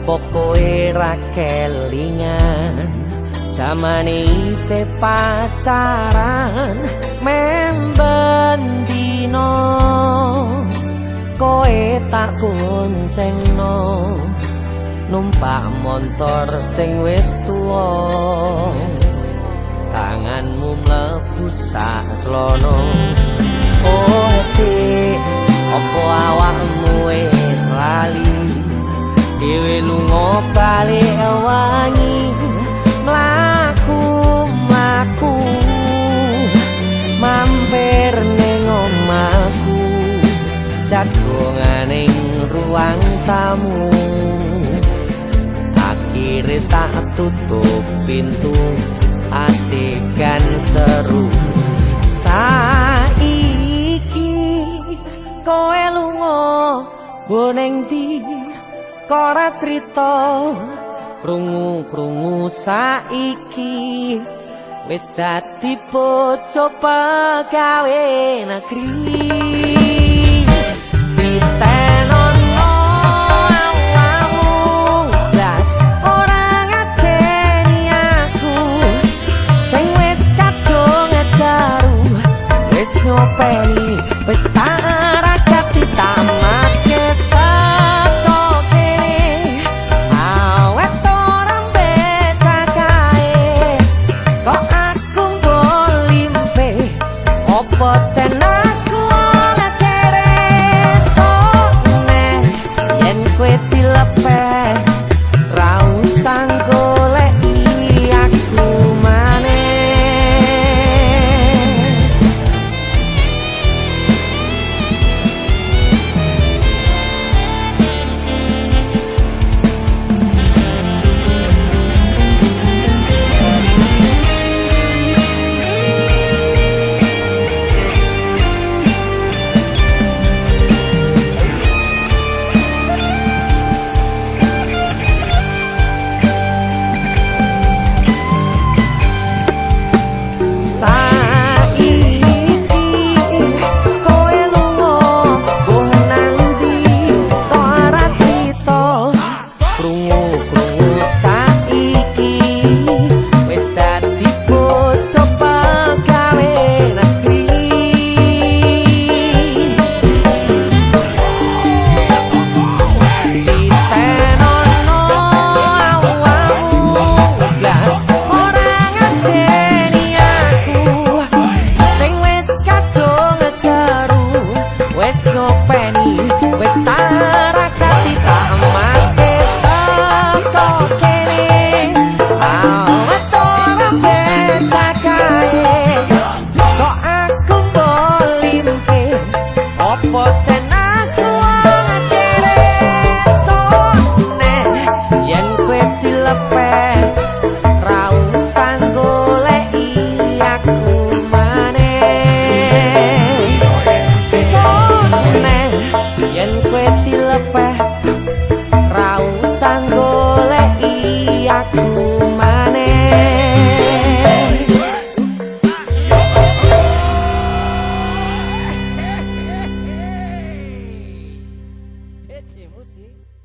Opo kowe ra kelingan jamane isih pacaran memben dino kowe tak goncengno numpak motor sing wis tuwa tanganmu mlebu sak celana oh ati opo awakmu wis lali dhewe lunga balik wangi mlaku mampir ning omahku jagonganing ruang tamu akhire tak tutup pintu adegan seru saiki kowe lunga boning ndi ora crita krungu saiki wis dadi bojo pegawe negeri ditenono awakmu blas ora ngajeni aku sing wis kadung jaru wis nyopeni wis tak rakati tamake Musik